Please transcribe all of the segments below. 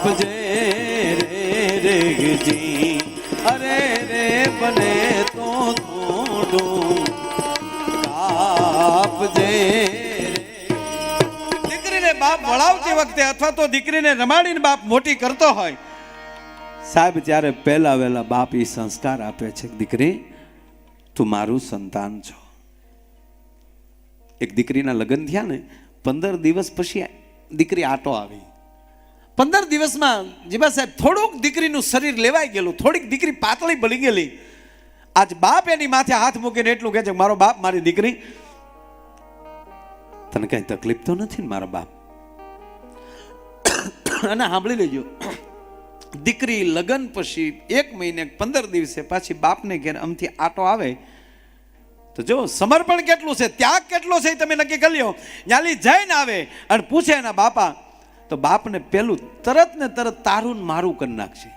આપજે રે રેગજી, અરે રે બને તો થોડું આપજે. દીકરીને બાપ વળાવતી વખતે અથવા તો દીકરીને રમાડીને બાપ મોટી કરતો હોય સાહેબ, ત્યારે પહેલા વહેલા બાપ એ સંસ્કાર આપે છે, દીકરી તું મારું સંતાન છો. એક દીકરીના લગ્ન થયા ને 15 દિવસ પછી દીકરી આટો આવી. 15 દિવસમાં જીબા સાહેબ થોડુંક દીકરીનું શરીર લેવાઈ ગયેલું, થોડીક દીકરી પાતળી બળી ગયેલી. આજ બાપ એની માથે હાથ મૂકીને એટલું કહે છે, મારો બાપ, મારી દીકરી, તને કઈ તકલીફ તો નથી ને મારા બાપ? અને સાંભળી લેજો, દીકરી લગ્ન પછી 1 મહિને 15 દિવસે પાછી બાપને ઘેર અમથી આટો આવે તો જો સમર્પણ કેટલું છે, ત્યાગ કેટલો છે તમે નક્કી કરી લ્યો. ન્યાલી જઈને આવે અને પૂછે એના બાપા, તો બાપને પેલું તરત ને તરત તારું મારું કરી નાખશે.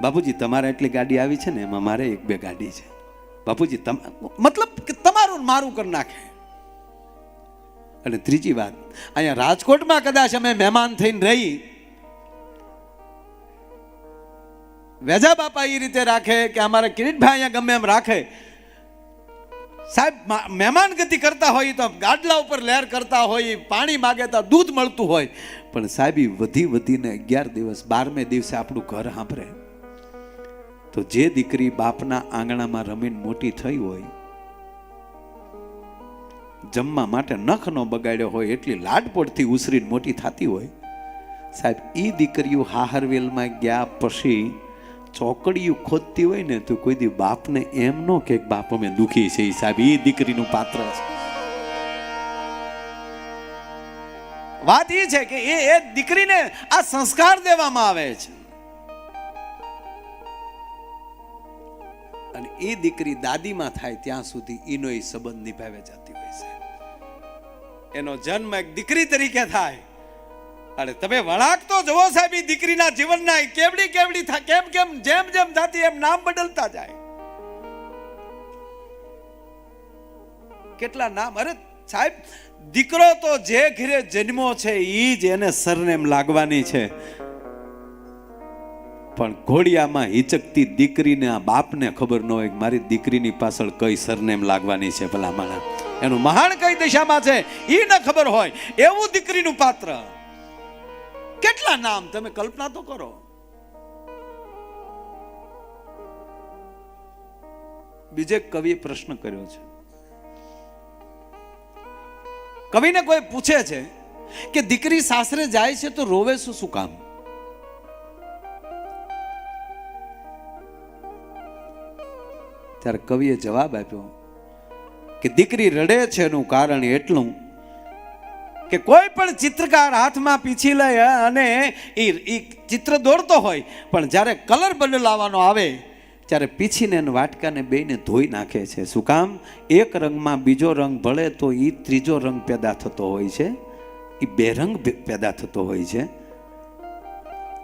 બાપુજી તમારે એટલી ગાડી આવી છે ને, એમાં મારે 1-2 ગાડી છે. બાપુજી મતલબ કે તમારું મારું કરી નાખે. અને ત્રીજી વાત, અહીંયા રાજકોટમાં કદાચ અમે મહેમાન થઈને રહી, વેજા બાપા એ રીતે રાખે કે અમારા કિરીટભાઈ અહીંયા ગમે એમ રાખે. સાહેબ મહેમાન ગતિ કરતા હોય તો ગાડલા ઉપર લહેર કરતા હોય, પાણી માગે તો દૂધ મળતું હોય, પણ સાહેબ વધીને 11 દિવસ 12મે દિવસે આપણું ઘર સાંભળે. તો જે દીકરી બાપના આંગણામાં રમીને મોટી થઈ હોય, જમવા માટે નખ નો બગાડ્યો હોય, એટલી લાડપોડથી ઉસરીને મોટી થતી હોય, સાહેબ એ દીકરીઓ હાહરવેલમાં ગયા પછી ચોકડીયું ખોદતી હોય ને તો કોઈ દી બાપને એમ નો કે બાપ અમે દુખી છે. સાહેબ એ દીકરીનું પાત્ર છે. વાત એ છે કે એ દીકરીને આ સંસ્કાર દેવામાં આવે છે. અને એ દીકરી દાદીમાં થાય ત્યાં સુધી એનો એ સંબંધ નિભાવે જતી હોય છે. એનો જન્મ એક દીકરી તરીકે થાય. અરે તમે વળાક તો જુઓ સાહેબ, એ દીકરીના જીવનના કેવડી થાય, કેમ જેમ થતી એમ નામ બદલતા જાય. કેટલા નામ! અરે સાહેબ દીકરો તો જે ઘરે જન્મો છે એ જ એને સરનેમ લાગવાની છે. પણ ઘોડિયામાં હિચકતી દીકરીને આ બાપને ખબર ન હોય કે મારી દીકરીની પાછળ કઈ સરનેમ લાગવાની છે. ભલા માણા એનું મહાન કઈ દિશામાં છે એ ન ખબર હોય એવું દીકરીનું પાત્ર. કેટલા નામ તમે કલ્પના તો કરો. બીજે કવિએ પ્રશ્ન કર્યો છે. કવિને કોઈ પૂછે છે કે દીકરી સાસરે જાય છે તો રોવે શું કામ? ત્યારે કવિએ જવાબ આપ્યો કે દીકરી રડે છે એનું કારણ એટલું કે કોઈ પણ ચિત્રકાર હાથમાં પીછી લે અને એ ચિત્ર દોરતો હોય, પણ જ્યારે કલર બદલાવાનો આવે ત્યારે પીછીને વાટકાને બેને ધોઈ નાખે છે. શું કામ? એક રંગમાં બીજો રંગ ભળે તો એ ત્રીજો રંગ પેદા થતો હોય છે, એ 2 રંગ પેદા થતો હોય છે.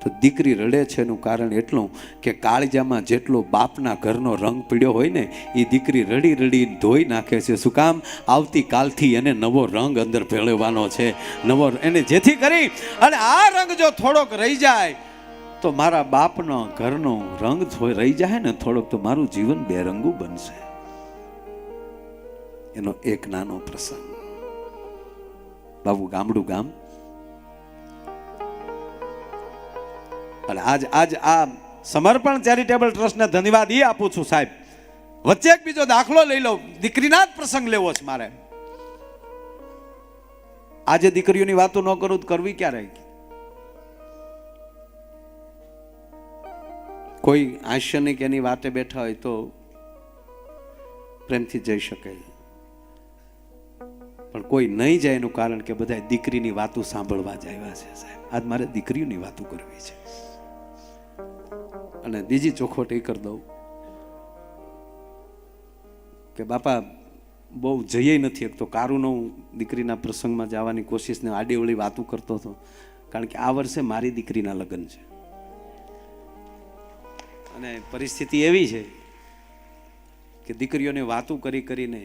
તો દીકરી રડે છે એનું કારણ એટલું કે કાળજામાં જેટલો બાપના ઘરનો રંગ પીડ્યો હોય ને એ દીકરી રડી ધોઈ નાખે છે. શું કામ? આવતીકાલથી એને નવો રંગ અંદર ભેળવવાનો છે, નવો, એને જેથી કરી અને આ રંગ જો થોડોક રહી જાય તો મારા બાપનો ઘરનો રંગ રહી જાય ને થોડોક, તો મારું જીવન 2 રંગું બનશે. એનો એક નાનો પ્રસંગ. બાબુ ગામડું ગામ. અને આજ આ સમર્પણ ચેરિટેબલ ટ્રસ્ટને ધન્યવાદ એ આપું છું સાહેબ. વચ્ચે એક બીજો દાખલો લઈ લો, દીકરીના જ પ્રસંગ લેવો છે મારે. આજે દીકરીઓની વાતો ન કરું તો કરવી ક્યારે? કોઈ હાસ્યની કે એની વાતે બેઠા હોય તો પ્રેમથી જઈ શકે, પણ કોઈ નહીં જાય એનું કારણ કે બધા દીકરીની વાતો સાંભળવા જ આવ્યા છે સાહેબ. આજ મારે દીકરીઓની વાતો કરવી છે. અને બીજી ચોખવટ એ કરી દઉં કે બાપા બહુ જઈએ નથી એક તો કારુનો દીકરીના પ્રસંગમાં જવાની કોશિશને આડીવળી વાતું કરતો હતો, કારણ કે આ વર્ષે મારી દીકરીના લગ્ન છે અને પરિસ્થિતિ એવી છે કે દીકરીઓને વાતું કરીને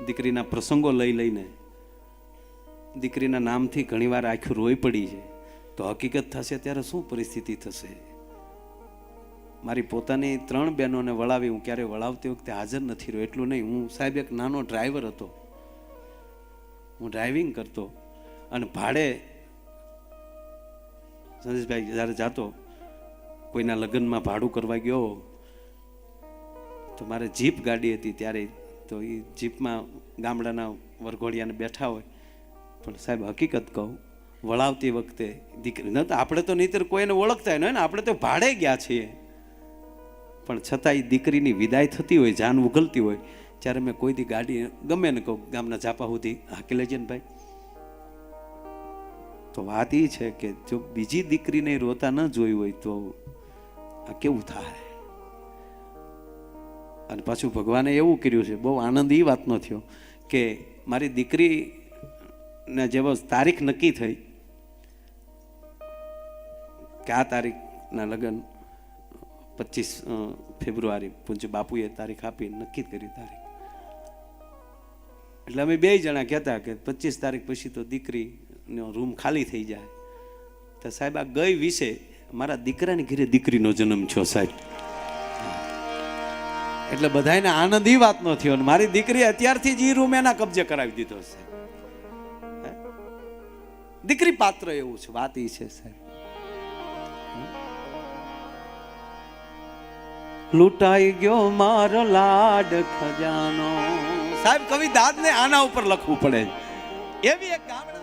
દીકરીના પ્રસંગો લઈને દીકરીના નામથી ઘણીવાર આખું રોઈ પડી છે. તો હકીકત થશે ત્યારે શું પરિસ્થિતિ થશે? મારી પોતાની 3 બહેનોને વળાવી, હું ક્યારે વળાવતી વખતે હાજર નથી રહ્યો. એટલું નહીં, હું સાહેબ એક નાનો ડ્રાઈવર હતો, હું ડ્રાઇવિંગ કરતો અને ભાડે સંદેશભાઈ જ્યારે જાતો કોઈના લગ્નમાં ભાડું કરવા ગયો તો મારે જીપ ગાડી હતી ત્યારે, તો એ જીપમાં ગામડાના વરઘોડિયાને બેઠા હોય, પણ સાહેબ હકીકત કહું, વળાવતી વખતે દીકરી ન તો આપણે તો નહીંતર કોઈને ઓળખતા હોય ને, આપણે તો ભાડે ગયા છીએ, પણ છતાં એ દીકરીની વિદાય થતી હોય, જાન ઉગલતી હોય, ત્યારે મેં કોઈ દી ગાડી ગમે ને કહું ગામના ઝાપા સુધી હાકી લેજે ને ભાઈ. તો વાત એ છે કે જો બીજી દીકરીને રોતા ન જોઈ હોય તો આ કેવું થાય? અને પાછું ભગવાને એવું કર્યું છે, બહુ આનંદ એ વાતનો થયો કે મારી દીકરીને જેવો તારીખ નક્કી થઈ કે આ તારીખના લગ્ન 25 ફેબ્રુઆરી પૂજ્ય બાપુએ તારીખ આપી, નક્કી કરી તારીખ. એટલે અમે 2 જણા કહેતા કે 25 તારીખ પછી તો દીકરીનો રૂમ ખાલી થઈ જાય. તો સાહેબ આ ગઈ વિશે મારા દીકરાની ઘરે દીકરીનો જન્મ થયો સાહેબ. એટલે બધાને આનંદ એ વાતનો થયો, અને મારી દીકરી અત્યારથી જ એ રૂમ એના કબજે કરાવી દીધો સાહેબ. દીકરી પાત્ર એવું છે, વાત એ છે સાહેબ. લૂંટાઈ ગયો મારો લાડ ખજાનો. સાહેબ કવિ દાદને આના ઉપર લખવું પડે. એવી એક ગામડા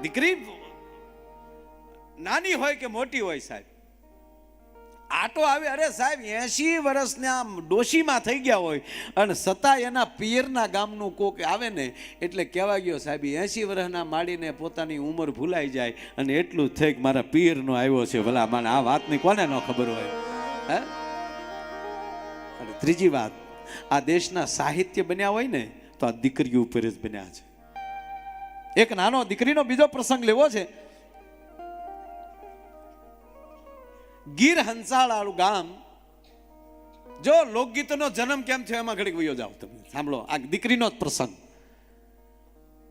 દીકરી નાની હોય કે મોટી હોય સાહેબ, આટો આવે, અરે સાહેબ 80 વર્ષના ડોશીમાં થઈ ગયા હોય અને છતાં એના પિયરના ગામનું કોક આવે ને એટલે કહેવા ગયો સાહેબ 80 વર્ષના માડીને પોતાની ઉંમર ભૂલાઈ જાય અને એટલું થઈ કે મારા પિયરનો આવ્યો છે. ભલા મને આ વાતની કોને ન ખબર હોય? હે? અને ત્રીજી વાત, આ દેશના સાહિત્ય બન્યા હોય ને તો આ દીકરીઓ ઉપર જ બન્યા છે. એક નાનો દીકરીનો બીજો પ્રસંગ લેવો છે. ગીર હંસાળાળું ગામ, જો લોકગીતનો જન્મ કેમ થયો એમાં ઘડીક વયો જાઓ તમે, સાંભળો આ દીકરીનો જ પ્રસંગ.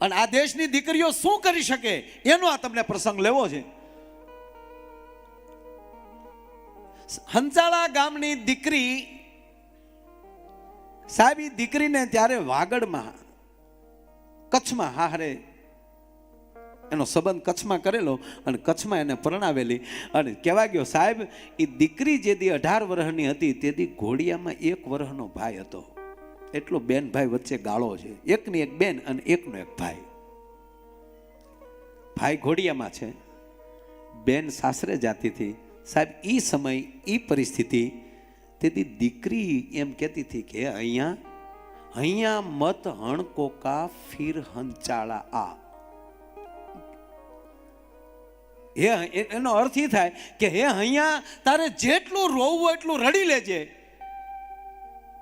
અને આ દેશની દીકરીઓ શું કરી શકે એનો આ તમને પ્રસંગ લેવો છે. હંસાળા ગામની દીકરી સાહેબ, એ દીકરીને ત્યારે વાગડમાં કચ્છમાં હારે એનો સંબંધ કચ્છમાં કરેલો અને કચ્છમાં એને પરણાવેલી. અને કહેવા ગયો સાહેબ એ દીકરી જે દી 18 વર્ષની હતી તે દી ઘોડિયામાં 1 વર્ષનો ભાઈ હતો. એટલો બેન ભાઈ વચ્ચે ગાળો છે, એકની એક બેન અને એકનો એક ભાઈ. ભાઈ ઘોડિયામાં છે, બેન સાસરે જાતી હતી સાહેબ. એ સમય એ પરિસ્થિતિ, તેથી દીકરી એમ કહેતી હતી કે અહીંયા મત હણકોકા ફીર હંચાળા આ. એનો અર્થ એ થાય કે હે અહીંયા તારે જેટલું રોવું એટલું રડી લેજે,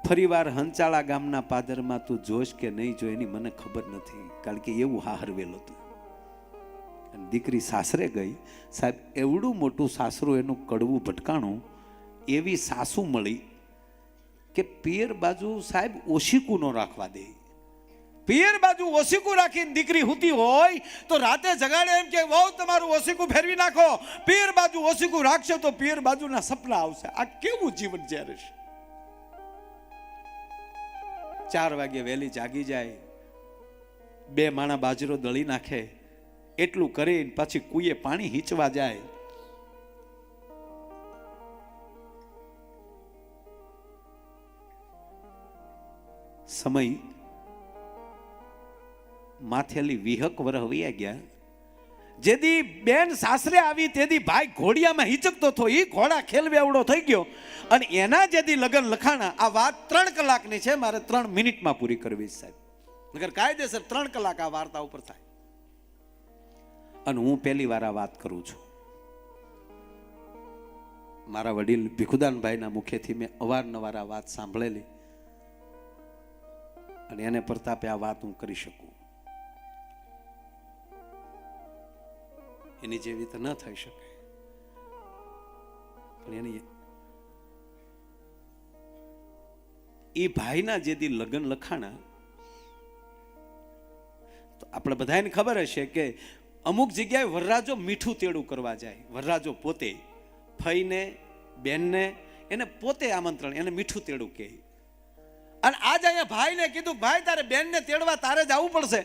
ફરીવાર હંચાળા ગામના પાદરમાં તું જોશ કે નહીં જો એની મને ખબર નથી, કારણ કે એવું હાહરવેલું હતું. અને દીકરી સાસરે ગઈ સાહેબ, એવડું મોટું સાસરું એનું કડવું ભટકાણું, એવી સાસુ મળી કે પિયર બાજુ સાહેબ ઓશીકું ન રાખવા દે. પિયર બાજુ ઓશીકું રાખીને દીકરી હુતી હોય તો રાતે જગાડે એમ કે વહુ તમારું ઓશીકું ફેરવી નાખો. પિયર બાજુ ઓશીકું રાખશો તો પિયર બાજુના સપના આવશે. આ કેવું જીવન જ્યારે છે. 4 વાગે વહેલી જાગી જાય, 2 માણા બાજરો દળી નાખે, એટલું કરીને પછી કુએ પાણી હીંચવા જાય. સમય માથેલી વિહક વરહ વયા ગયા. જેદી બેન સાસરે આવી તેદી ભાઈ ઘોડિયામાં હિચકતો હતો, એ ઘોડા ખેલવેવડો થઈ ગયો અને એના જેદી લગન લખાણા. આ વાત 3 કલાકની છે, મારે 3 મિનિટમાં પૂરી કરવી સાહેબ, નગર કાયદેસર 3 કલાક આ વાર્તા ઉપર થાય. અને હું પહેલી વાર આ વાત કરું છું. મારા વડીલ ભીખુદાનભાઈના મુખેથી મેં અવારનવાર આ વાત સાંભળેલી અને એને પ્રતાપે આ વાત હું કરી શકું. એની જેવી તો ન થઈ શકે, પણ એની એ ભાઈના જેથી લગ્ન લખાણા તો આપણે બધાને ખબર હશે કે અમુક જગ્યાએ વરરાજો મીઠું તેડું કરવા જાય, વરરાજો પોતે ફઈને બેનને એને પોતે આમંત્રણ, એને મીઠું તેડું કહે. અને આજ અહીંયા ભાઈને કીધું ભાઈ તારે બેનને તેડવા તારે જ આવવું પડશે.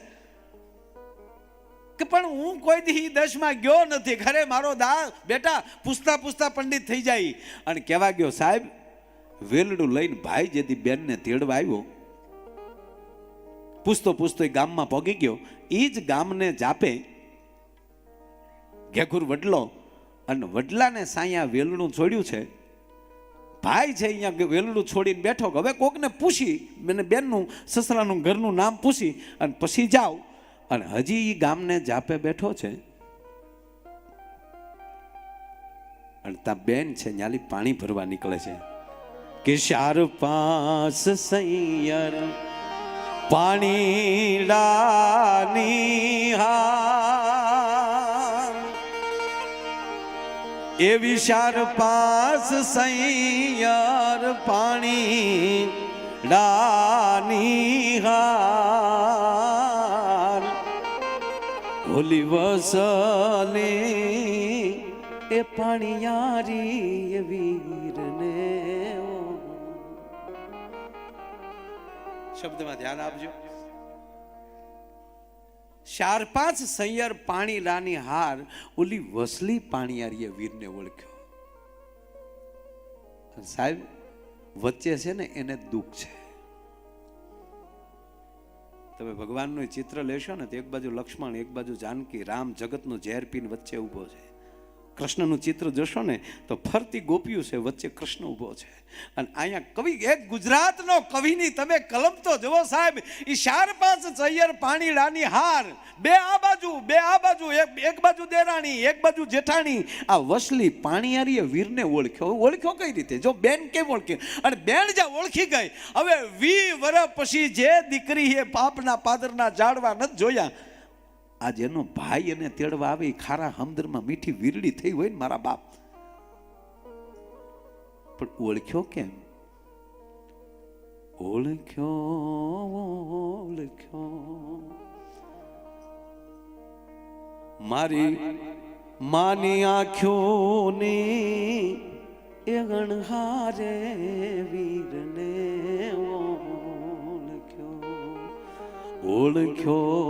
કે પણ હું કોઈ દી 10માં ગયો નથી, ઘરે મારો બેટા પૂછતા પૂછતા પંડિત થઈ જાય. અને કહેવા ગયો સાહેબ વેલડું લઈને ભાઈ જેથી બેનને તેડવા આવ્યો, પૂછતો પૂછતો એ ગામમાં પગી ગયો. એ જ ગામને જાપે ઘેઘુર વડલો, અને વડલાને સાયા વેલડું છોડ્યું છે. ભાઈ છે અહીંયા વેલડું છોડીને બેઠો, હવે કોકને પૂછી મને બેનનું સસરાનું ઘરનું નામ પૂછી અને પછી જાઓ. અને હજી એ ગામને જાપે બેઠો છે. અને ત્યાં બેન છે ન્યાલી પાણી ભરવા નીકળે છે કે 4-5 સૈયર પાણી લાની હા, એવી 4-5 સૈયર પાણી લાની હા, હોલી વસલે એ પાણીયારી વીરને. શબ્દમાં ધ્યાન આપજો. 4-5 સૈયર પાણી લાની હાર, ઓલી વસલી પાણીયારીએ વીરને ઓળખ્યો. સાહેબ વચ્ચે છે ને એને દુઃખ છે. તમે ભગવાનનું ચિત્ર લેશો ને તો એક બાજુ લક્ષ્મણ, એક બાજુ જાનકી, રામ જગતનું ઝેર પીને વચ્ચે ઊભો છે. કૃષ્ણનું ચિત્ર જોશો ને તો ફરતી ગોપીઓ છે, વચ્ચે કૃષ્ણ ઊભો છે. અને અહીંયા કવિ, એક ગુજરાતનો કવિની તમે કલમ તો જુઓ સાહેબ. એ 4-5 સૈયર પાણી લાની હાર, બે આ બાજુ એક બાજુ દેરાણી, એક બાજુ જેઠાણી. આ વસલી પાણીયારીએ વીરને ઓળખ્યો કઈ રીતે? જો બેન કેમ ઓળખી? અને બેન જ્યાં ઓળખી ગઈ, હવે 20 વર્ષ પછી જે દીકરી એ પાપના પાદરના ઝાડવા નથી જોયા, આજ એનો ભાઈ એને તેડવા આવે, ખારા હમદરમાં મીઠી વીરડી થઈ હોય ને મારા બાપ, પણ ઓળખ્યો કેમ? ઓળખ્યો મારી માની આંખોની એ ગણહારે વીરને ઓળખ્યો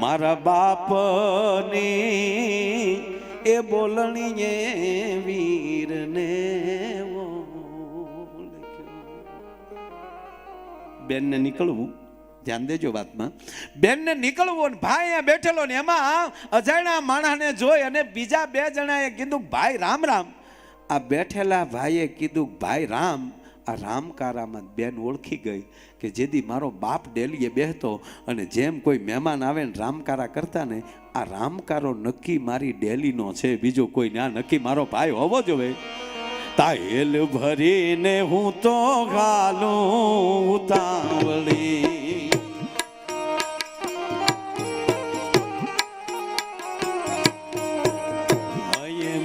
મારા બાપની એ બોલણીએ વીરને ઓળખ્યો. બેનને નીકળવું, ધ્યાન દેજો વાતમાં, બેનને નીકળવું ને ભાઈ અહીંયા બેઠેલો ને એમાં અજાણ્યા માણસને જોઈ અને બીજા 2 જણાએ કીધું ભાઈ રામ રામ. આ બેઠેલા ભાઈએ કીધું ભાઈ રામ. આ રામકારામાં બેન ઓળખી ગઈ કે જેદી મારો બાપ ડેલીએ બેહતો અને જેમ કોઈ મહેમાન આવે ને રામકારા કરતા ને, આ રામકારો નક્કી મારી ડેલીનો છે, બીજો કોઈ ના નક્કી મારો ભાઈ હોવો જોઈએ. તાહેલ ભરીને હું તો ગાલું ઉતાવળી,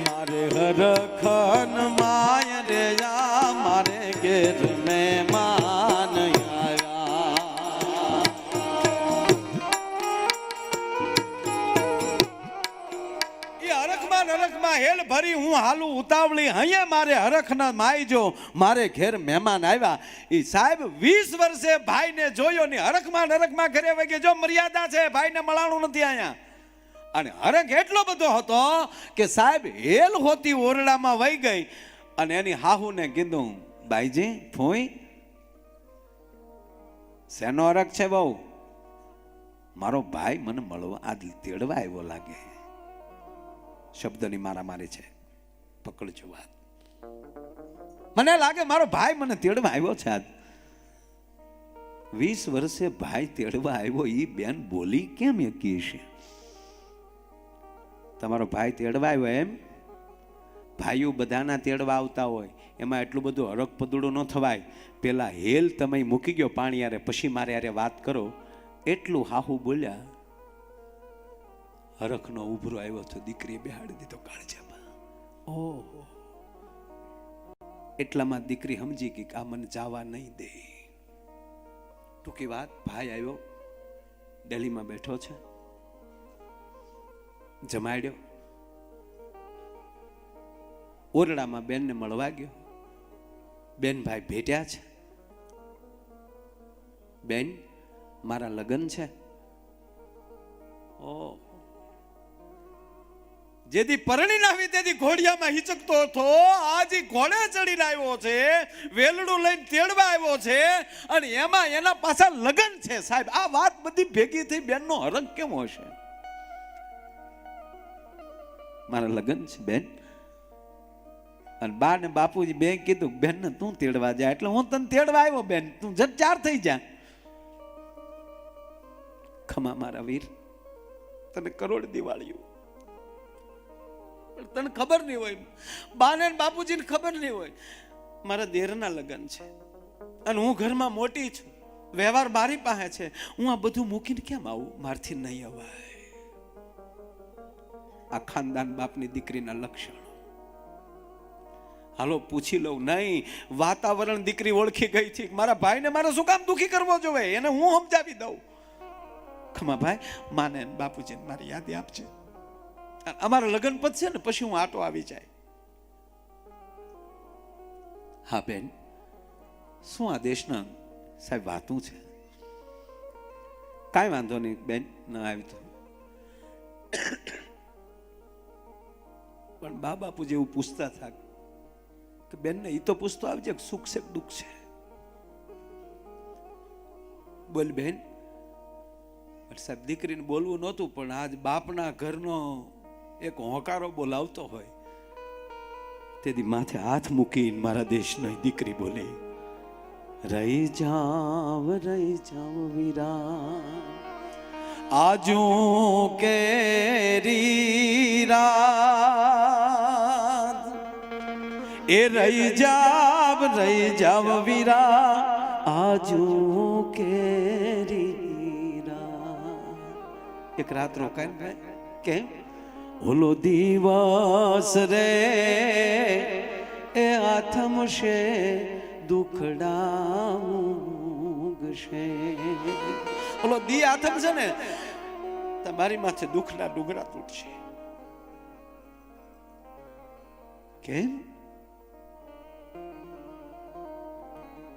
મારે હરખન માય રે મારે ઘેર મહેમાન આવ્યા. એ હરખમાં હેલ ભરી હું હાલું ઉતાવળી, અહીંયા મારે હરખના માયજો, મારે ઘેર મહેમાન આવ્યા. એ સાહેબ 20 વર્ષે ભાઈને જોયો ને હરખમાં ઘરે વગે. જો મર્યાદા છે, ભાઈને મળાણું નથી અહીંયા. અને હરખ એટલો બધો હતો કે સાહેબ હેલ હોતી ઓરડામાં વહી ગઈ અને એની હાહુને કીધું બાઈજી ફોઈ શેનો હરખ છે બહુ? મારો ભાઈ મને મળવા આજ તેડવા આવ્યો લાગે. શબ્દની મારામારી છે, પકડજો વાત. મને લાગે મારો ભાઈ મને તેડવા આવ્યો છે આજ. 20 વર્ષે ભાઈ તેડવા આવ્યો, એ બેન બોલી કેમ એકી છે? તમારો ભાઈ તેડવા આવ્યો એમ? ભાઈઓ બધાના તેડવા આવતા હોય, એમાં એટલું બધું હરખ પદુડું ન થવાય. પેલા હેલ તમે મૂકી ગયો પાણી યારે, પછી મારે યારે વાત કરો. એટલું હાહુ બોલ્યા. હરખનો ઉભરો આવ્યો તો દીકરીએ બેહાડી દીધો કાળજામાં. ઓહો, એટલામાં દીકરી સમજી ગઈ કે આ મને જવા નહીં દે. ટૂંકી વાત, ભાઈ આવ્યો, દિલ્હીમાં બેઠો છે, જમાડ્યો, ઓરડામાં બેનને મળવા ગયો, બેન ભાઈ ભેટ્યા છે, બેન મારા લગ્ન છે. ઓ જેથી પરણીને આવી તેથી ઘોડિયામાં હિચકતો હતો, આજે ઘોડે ચડીને આવ્યો છે, વેલડું લઈને તેડવા આવ્યો છે, અને એમાં એના પાછા લગ્ન છે. સાહેબ આ વાત બધી ભેગી થઈ બેનનો હરખ કેમ હશે? મારા લગ્ન છે બેન. અને બા ને બાપુજી બે કીધું બેન ને તું તેડવા જા, એટલે હું તને તેડવા આવ્યો બેન, તું જટ ચાર થઈ જા. ખમા મારા વીર, તને કરોડ દિવાળીઓ, તને ખબર નહીં હોય, બાને બાપુજીને ખબર નહીં હોય મારા દેરના લગ્ન છે અને હું ઘરમાં મોટી છું, વ્યવહાર મારી પાસે છે, હું આ બધું મૂકીને કેમ આવું? મારથી નહીં અવાય. આ ખાનદાન બાપની દીકરીના લક્ષણો. હાલો પૂછી લઉં. નહીં, વાતાવરણ દીકરી ઓળખી ગઈ છે. મારા ભાઈને મારે શું કામ દુખી કરવો જોઈએ? એને હું સમજાવી દઉં. ખમા ભાઈ, માને બાપુજીને મારી યાદી આપજે. અમારા લગ્ન પતશે ને પછી હું આટો આવી જાય. હા બેન, શું આ દેશના સાહેબ વાતું છે? કાંઈ વાંધો નહીં બેન, ન આવી તો પણ બા બાપુ જેવું પૂછતા હતા કે બેન ને એ તો પૂછતો આવજે સુખ છે દુઃખ છે. બોલ બેન. સાહેબ દીકરીને બોલવું નહોતું, પણ આજ બાપના ઘરનો એક હોંકારો બોલાવતો હોય તેથી માથે હાથ મૂકીને મારા દેશની દીકરી બોલી, રહી જાવ વીરા, આજુ કેરી રાત, એ રહી જાવ વીરા, આજુ કેરી રાત. એક રાત રોકાય કેમ? ઓલો દિવસ રે એ આથમશે, દુખડા ઊંઘશે. ઓલો દી આથમશે ને તમારી માથે દુઃખના ડુંગરા તૂટશે. કેમ?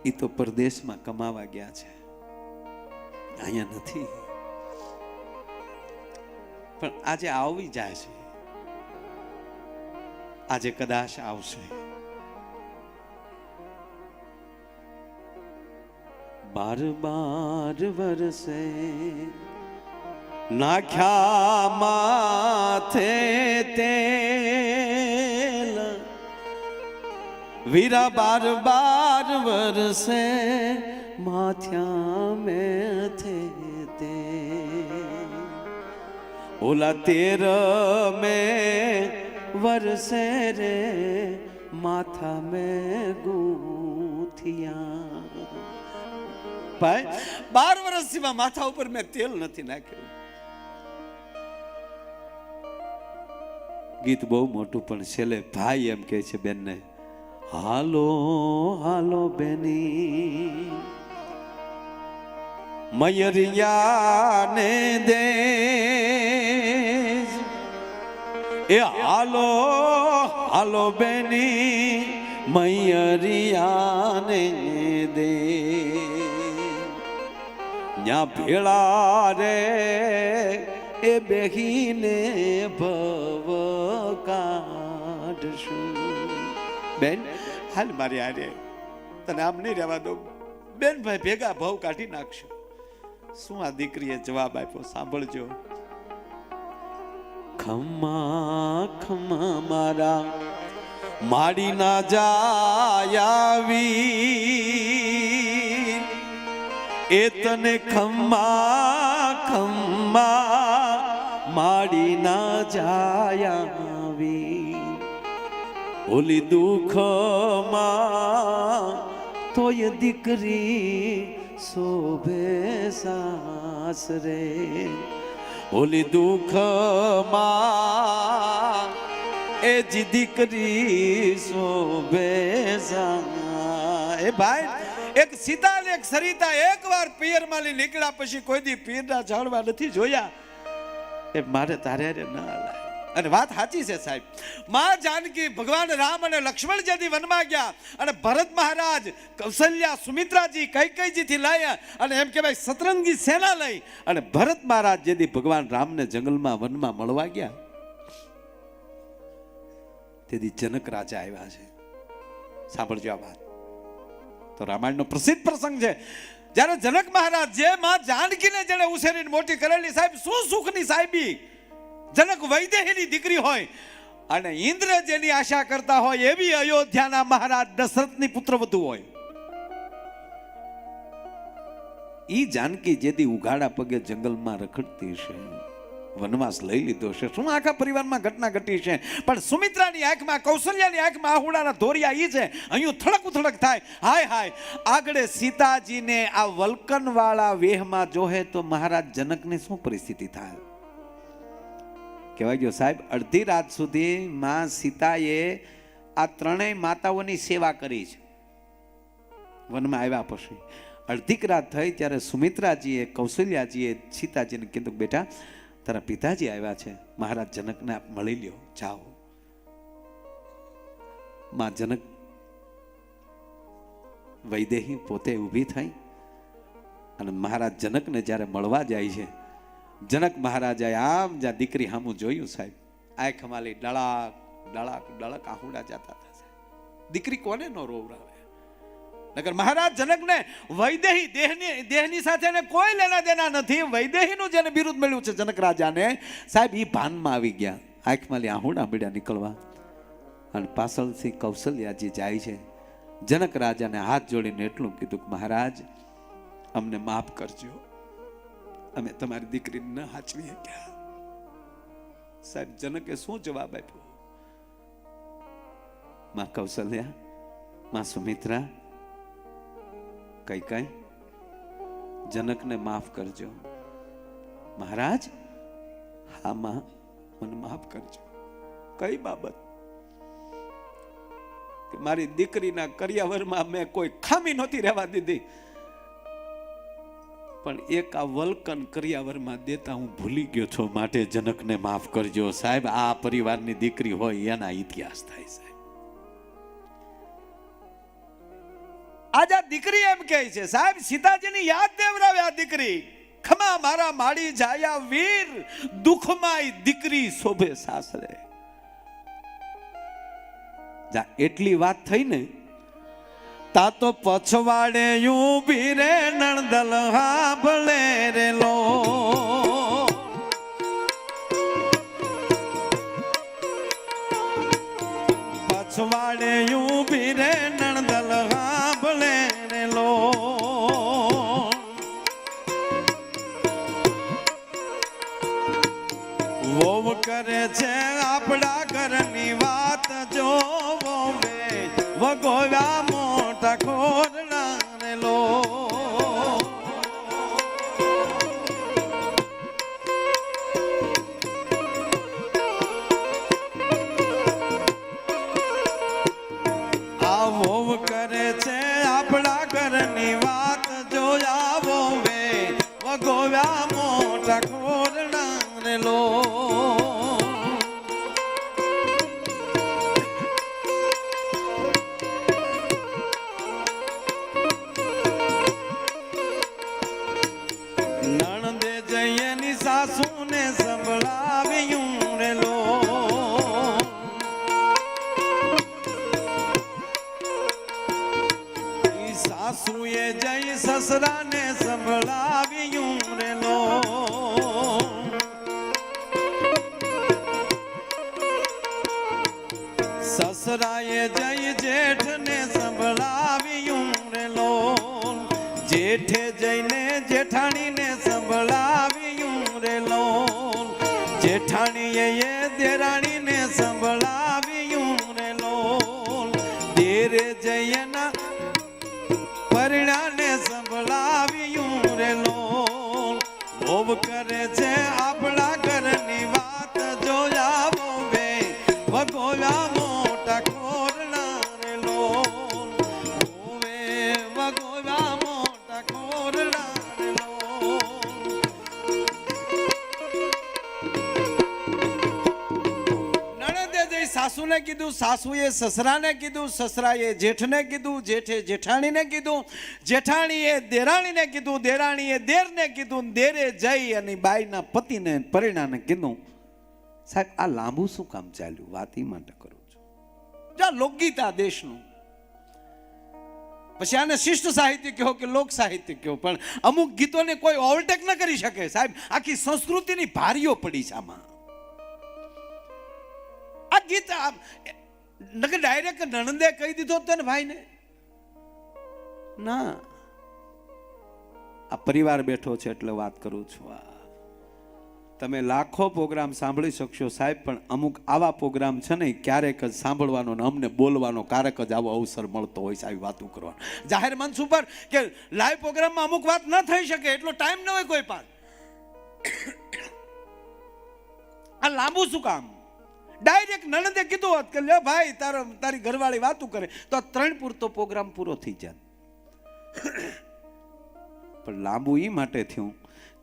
એ તો પરદેશમાં કમાવા ગયા છે, અહીંયા નથી. પણ આજે આવી જાય છે, આજે કદાચ આવશે. બાર બાર વરસે નાખ્યા માથે તેલ, વીરા બાર બાર વરસે માથ્યા મેથે તેલ. ઓલા તેર में વરસે રે માથા में ગૂંથિયા. ભાઈ 12 વર્ષથી માથા ઉપર મેં તેલ નથી નાખ્યું. ગીત બહુ મોટું, પણ છેલ્લે ભાઈ એમ કહે છે બેનને, હાલો હાલો બેની, મયરિયાને દે, એ હાલો હાલો બેની, મયરિયાને દે. ન્યા ભેળા રે એ બેહીને ભવ કાઢશું. બેન હાલ મારી હારે, તને આમ નહીં રહેવા દઉં. બેન ભાઈ ભેગા ભવ કાઢી નાખશું. શું આ દીકરીએ જવાબ આપ્યો સાંભળજો. ખમ્મા ખમ્મા મારા માડી ના જાયાવી, એ તને ખમ્મા ખમ્મા માડી ના જાયાવી. ઓલી દુઃખમાં તોય દીકરી શોભે સાસરે. ઓલી દુઃખમાં એ જ દીકરી શોભે સા. એ ભાઈ એક સીતા ને એક સરિતા એકવાર પિયરમાં લઈ નીકળ્યા પછી કોઈ દી પીરના ઝાડવા નથી જોયા. એ મારે તારે ન હલાય. અને વાત સાચી છે સાહેબ. માં જાનકી, ભગવાન રામ અને લક્ષ્મણ જેથી વનમાં ગયા અને ભરત મહારાજ, કૌશલ્યા, સુમિત્રાજી, કૈકેયીજી થી લઈ અને એમ કહેવાય સતરંગી સેના લઈ અને ભરત મહારાજ જેથી ભગવાન રામને જંગલમાં વનમાં મળવા ગયા, તેથી જનક રાજા આવ્યા છે. સાંભળજો આ વાત. તો રામાયણનો પ્રસિદ્ધ પ્રસંગ છે. જ્યારે જનક મહારાજ જે માં જાનકીને જેને ઉછેરીને મોટી કરેલી, સાહેબ શું સુખની સાહેબી. જનક વૈદેહીની દીકરી હોય અને ઇન્દ્ર જેની આશા કરતા હોય એવી અયોધ્યાના મહારાજ દશરથની પુત્રવધુ હોય. ઈ જાનકી જેથી ઉઘાડા પગે જંગલમાં રખડતી છે, વનવાસ લઈ લીધો છે, શું આખા પરિવારમાં ઘટના ઘટી છે. પણ સુમિત્રાની આંખમાં, કૌશલ્યાની આંખમાં આહુડાના ધોરિયા ઈ છે. અહીં થડક ઉથડક થાય. હાય હાય, આગળ સીતાજીને આ વલ્કન વાળા વેહમાં જોહે તો મહારાજ જનકની શું પરિસ્થિતિ થાય. કહેવાય ગયો સાહેબ, અડધી રાત સુધી માં સીતાએ આ ત્રણેય માતાઓની સેવા કરી છે. વનમાં આવ્યા પછી અડધીક રાત થઈ ત્યારે સુમિત્રાજીએ, કૌશલ્યાજીએ સીતાજીને કીધું, બેટા તારા પિતાજી આવ્યા છે, મહારાજ જનકને આપ મળી લ્યો, જાઓ. માં જનક વૈદેહી પોતે ઊભી થઈ અને મહારાજ જનકને જ્યારે મળવા જાય છે, જનક મહારાજાએ આમ જ્યાં દીકરી સામું જોયું સાહેબ, આંખ માલી ડળાક ડળાક ડળક આહુડા જતા હતા. દીકરી કોને નો રોવરાવે. નકર મહારાજ જનકને વૈદેહી દેહની સાથે કોઈ લેના દેના નથી. વૈદેહીનું જેને બિરુદ મળ્યું છે જનક રાજાને, સાહેબ ઈ ભાનમાં આવી ગયા. આંખમાં આહુડા મળ્યા નીકળવા અને પાછળથી કૌશલ્યાજી જાય છે. જનક રાજાને હાથ જોડીને એટલું કીધું કે મહારાજ અમને માફ કરજો, અમે તમારી દીકરીને ન હાચવી શક્યા. સાહેબ જનકે શું જવાબ આપ્યો? માં કૌશલ્યા, માં સુમિત્રા, કઈ જનકને માફ કરજો. મહારાજ, હા માં, મને માફ કરજો. કઈ બાબત? કે મારી દીકરીના કરિયાવરમાં મેં કોઈ ખામી નહોતી રહેવા દીધી, પણ એક આ વલ્કન કરિયાવરમાં દેતા હું ભૂલી ગયો છું, માટે જનકને માફ કરજો. સાહેબ આ પરિવારની દીકરી હોય એના ઇતિહાસ થાય સાહેબ. આજ આ દીકરી એમ કહે છે સાહેબ, સીતાજીની યાદ દેવરાવે આ દીકરી. ખમા મારા માડી જાયા વીર, દુઃખમાં દીકરી શોભે સાસરે. જા એટલી વાત થઈ ને, તા તો પછવાડે ઊભી રે નણદલ હાંભળે રે લો. પછવાડે ઊભી રે નણદલ હાંભળે રે લો. વોવ કરે છે આપણા ઘરની વાત જોવો વે, વગોવ્યા મોટા ખોરડા રે લો. આ વોવ કરે છે આપણા ઘરની વાત જોયાવો વે, વગોવ્યા મોટા ખોરડા રે લો. સાસુને સંભળાવ્યું રે લો. સાસુએ જઈ સસરાને સંભળાવ્યું રે લો. સસરાએ જઈ જેઠને સંભળાવ્યું રે લો. જેઠે જઈને જેઠાણીને સંભળાવ્યું રે લો. જેઠાણીએ દેરાણીને સંભળાવ્યું રે લો. દેરે જયના પરણાને સંભળાવ્યું રે લો. ભોવ કરે છે આપણા ઘરની વાત જોયા વે, વગોવ્યા મોટા ખોરણા રે લો. ભોવે વગોવ્યા સાસુને કીધું, સાસુએ સસરાને કીધું, સસરાએ જેઠને કીધું, જેઠે જેઠાણીને કીધું, જેઠાણીએ દેરાણીને કીધું, દેરાણીએ દેરને કીધું, દેરે જઈ અને બાઈના પતિને પરિણાને કીધું. સાહેબ આ લાંબુ શું કામ ચાલ્યું? વાત એ માટે કરું છું. જો લોકગીત આ દેશનું, પછી આને શિષ્ટ સાહિત્ય કહો કે લોક સાહિત્ય કહો, પણ અમુક ગીતોને કોઈ ઓવરટેક ન કરી શકે સાહેબ. આખી સંસ્કૃતિની ભારીઓ પડી છે આમાં. આ ગીત નકર ડાયરેક્ટ નણંદે કહી દીધો તો ને ભાઈને ના. આ પરિવાર બેઠો છે એટલે વાત કરું છું. તમે લાખો પ્રોગ્રામ સાંભળી શકશો સાહેબ, પણ અમુક આવા પ્રોગ્રામ છે ને ક્યારેક જ સાંભળવાનો ને અમને બોલવાનો ક્યારેક જ આવો અવસર મળતો હોય સાહેબ વાતો કરવાનો. જાહેર મંચ ઉપર કે લાઈવ પ્રોગ્રામમાં અમુક વાત ન થઈ શકે એટલો ટાઈમ ન હોય કોઈ પાસે. આ લાંબુ શું કામ? ડાયરેક્ટ નણંદે કીધું હોત કે લે ભાઈ તારી ઘરવાળી વાતું કરે તો 3 પૂરતો પ્રોગ્રામ પૂરો થઈ જાય. પણ લાંબુ એ માટે થયું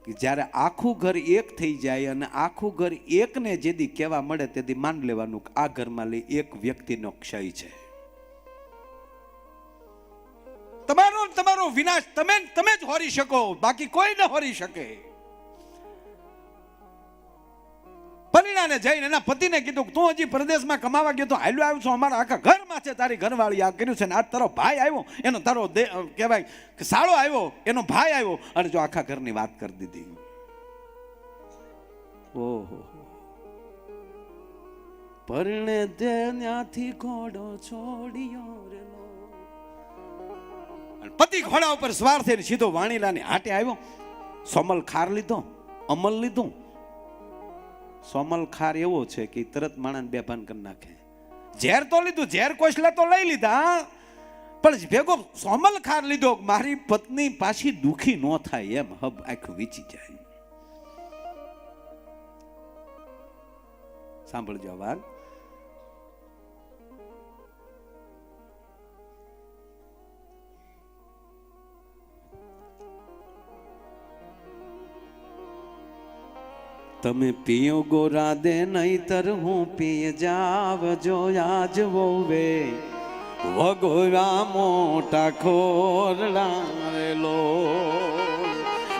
કે જ્યારે આખું ઘર એક થઈ જાય અને આખું ઘર એકને જેદી કહેવા મળે તેથી માન લેવાનું કે આ ઘરમાં લે એક વ્યક્તિનો ક્ષય છે. તમારો વિનાશ તમે જ હોરી શકો, બાકી કોઈ ન હોરી શકે. પરિણાને જઈને એના પતિને કીધું તું હજી પ્રદેશમાં કમાવા ગયો તો હાલ્યો આવ્યો છો, અમારા આખા ઘરમાં છે તારી ઘરવાળી આ કર્યું છે ને આ તારો ભાઈ આવ્યો એનો તારો કહેવાય કે સાળો આવ્યો એનો ભાઈ આવ્યો અને જો આખા ઘરની વાત કરી દીધી. ઓહો પરણે દે ત્યાંથી ઘોડો છોડ્યો રેલો. પતિ ઘોડા ઉપર સવાર થઈને સીધો વાણીલાની હાટે આવ્યો. સોમલ ખાર લીધો, અમલ લીધું. સોમલ ખાર એવો છે કે તરત માણસ બેભાન કરી નાખે. ઝેર તો લીધું, ઝેર કોશલા તો લઈ લીધા, પણ ભેગો સોમલ ખાર લીધો મારી પત્ની પાછી દુખી ન થાય એમ હબ આખું વીચી જાય. સાંભળજો વાત. તમે પીઓ ગોરા દે નહીતર હું પી જાવ જો આજ વોવે વગોરા મોટા ખોરડારેલો.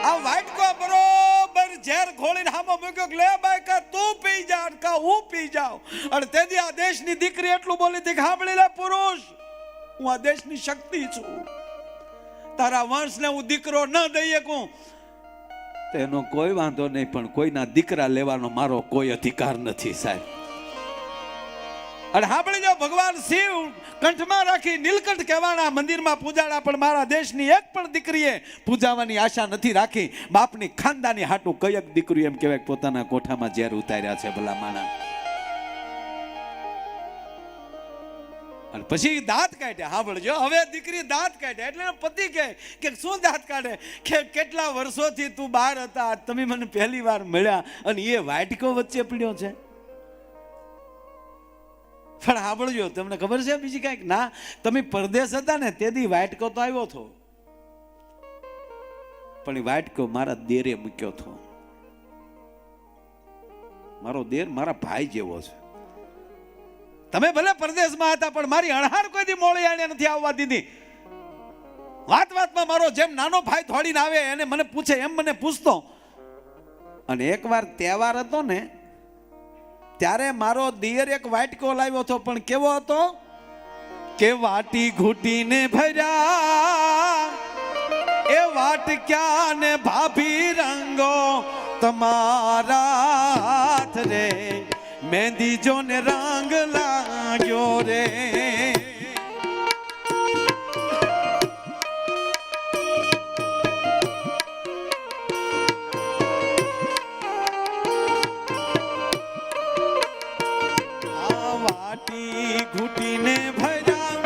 આ વાટકો બરોબર ઝેર ખોલીને હામો મૂક્યો કે લે ભાઈ કા તું પી જા કા હું પી જાઉં. અને તેથી આ દેશની દીકરી એટલું બોલી હતી કે સાંભળી લે પુરુષ, હું આ દેશની શક્તિ છું, તારા વંશને હું દીકરો ન દઈ શકું તેનો કોઈ વાંધો નહીં, પણ કોઈના દીકરા લેવાનો મારો કોઈ અધિકાર નથી સાહેબ. અને સાંભળી જાઓ, ભગવાન શિવ કંઠમાં રાખી નીલકંઠ કહેવાના મંદિરમાં પૂજાડા, પણ મારા દેશની એક પણ દીકરીએ પૂજાવાની આશા નથી રાખી. બાપની ખાનદાની હાટું કયક દીકરી એમ કહેવાય પોતાના કોઠામાં ઝેર ઉતાર્યા છે ભલા માણા. અને પછી દાંત કાઢ્યા. સાંભળજો, હવે દીકરી દાંત કાઢ્યા એટલે પતિ કહે કે શું દાંત કાઢે કે કેટલા વર્ષોથી તું બહાર હતા, તમે મને પહેલી વાર મળ્યા અને એ વાટકો વચ્ચે પડ્યો છે. પણ સાંભળજો, તમને ખબર છે બીજી કાંઈક ના, તમે પરદેશ હતા ને તેથી વાટકો તો આવ્યો હતો, પણ એ વાટકો મારા દેરે મૂક્યો હતો. મારો દેર મારા ભાઈ જેવો છે. તમે ભલે પરદેશમાં હતા પણ મારી અણહાર કોઈથી મોળી આણે નથી આવવા દીધી. વાતમાં મારો જેમ નાનો ભાઈ થોડીને આવે એને મને પૂછે એમ મને પૂછતો. અને એકવાર તહેવાર હતો ને ત્યારે મારો દિયર એક વાટકો લાવ્યો હતો, પણ કેવો હતો કે વાટી ઘૂટીને ભર્યા એ વાટક્યા ને ભાભી રંગો તમારા હાથ રે, મહેંદી જો ને રંગ લાગ્યો રે. આ વાટી ઘૂટીને ભર્યા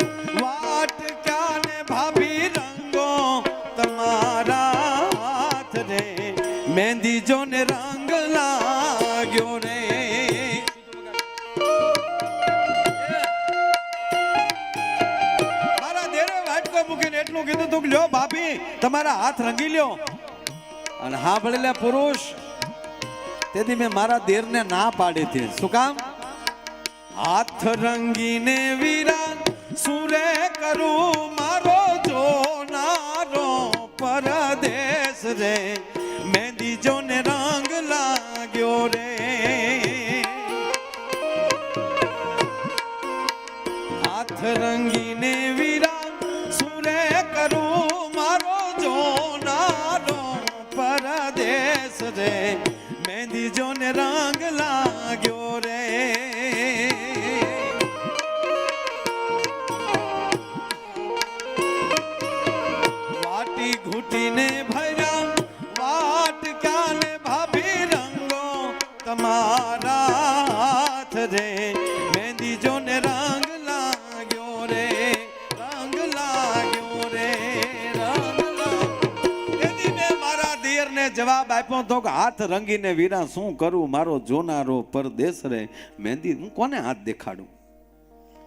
વાટક્યા ને ભાભી રંગો તમારા હાથ રે, મહેંદી જો ને રંગ લાગ્યો રે. કીધું તું લ્યો ભાભી તમારા હાથ રંગી લ્યો. અને હા ભળેલા પુરુષ, તેથી મેં મારા દેરને ના પાડી હતી. શું કામ હાથ રંગીને વીરા સુરે કરું મારો જોનારો પરદેશ રે મહેંદી જોને રંગ લાગ્યો રે હાથ રંગીને વીરા સુરે કરું મારો જોનારો પરદેશ રે મહેંદી જોને રંગ લાગ્યો રે વાટી ઘૂટીને ભર્યા વાટકા ને ભાભી રંગો તમારા હાથ રે મહેંદી જોને રંગ લાગ્યો રે રંગ લાગ્યો રે રંગ લાગ્યો મેં મારા દિયરને જવાબ આપ્યો તો કે હાથ રંગીને વીરા શું કરું મારો જોનારો પરદેશ રે મહેંદી હું કોને હાથ દેખાડું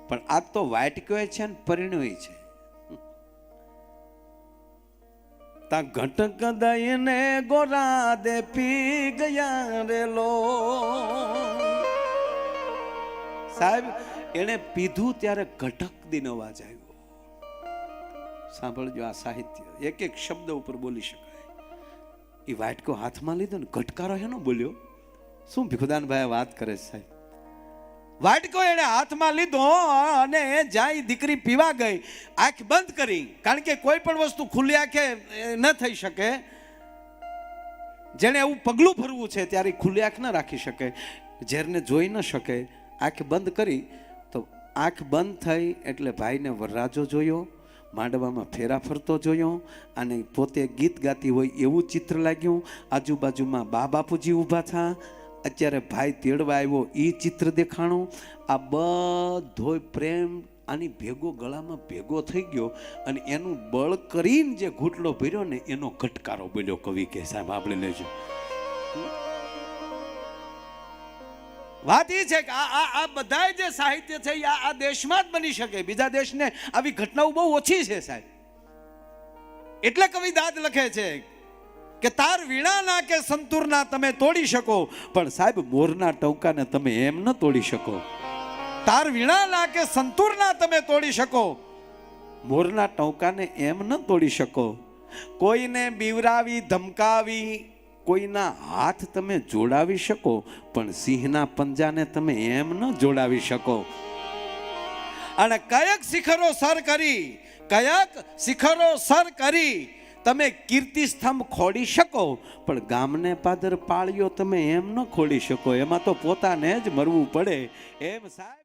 પણ આ તો વાટક્યો છે ને પરિણ્યો છે તા ઘટક દઈને ગોરા દે પી ગયા રે લો સાહેબ એને પીધું ત્યારે ઘટક દીનો અવાજ આવ્યો સાંભળજો આ સાહિત્ય એક એક શબ્દ ઉપર બોલી શકાય એ વાટકો હાથમાં લીધો ને ઘટકારો હેનો બોલ્યો શું ભીખુદાનભાઈ વાત કરે સાહેબ વાટકો એને હાથમાં લીધો અને જાય દીકરી પીવા ગઈ આંખ બંધ કરી કારણ કે કોઈ પણ વસ્તુ ખુલ્લી આંખે ન થઈ શકે જેને એવું પગલું ભરવું છે ત્યારે ખુલ્લી આંખ ન રાખી શકે ઝેરને જોઈ ન શકે આંખ બંધ કરી તો આંખ બંધ થઈ એટલે ભાઈને વરરાજો જોયો માંડવામાં ફેરા ફરતો જોયો અને પોતે ગીત ગાતી હોય એવું ચિત્ર લાગ્યું આજુબાજુમાં બા બાપુજી ઊભા થા અત્યારે ભાઈ તેડવા આવ્યો એ ચિત્ર દેખાણું આ બધો પ્રેમ આની ભેગો ગળામાં ભેગો થઈ ગયો અને એનું બળ કરીને જે ઘૂંટડો ભર્યો ને એનો ઘટકારો બોલ્યો કવિ કે સાહેબ આપણે લેજો વાત એ છે કે આ બધા જે સાહિત્ય છે આ દેશમાં જ બની શકે બીજા દેશને આવી ઘટનાઓ બહુ ઓછી છે સાહેબ એટલે કવિ દાદ લખે છે કે તાર વીણાના કે સંતૂરના તમે તોડી શકો પણ સાહેબ મોરના ટંકાને તમે એમ ન તોડી શકો તાર વીણાના કે સંતૂરના તમે તોડી શકો મોરના ટંકાને એમ ન તોડી શકો કોઈને બીવરાવી ધમકાવી કોઈના હાથ તમે જોડાવી શકો પણ સિંહના પંજાને તમે એમ ન જોડાવી શકો અને કયક શિખરો સર કરી તમે કીર્તિ સ્તંભ ખોડી શકો પણ ગામને પાદર પાળ્યો તમે એમ ન ખોડી શકો એમાં તો પોતાને જ મરવું પડે એમ સાહેબ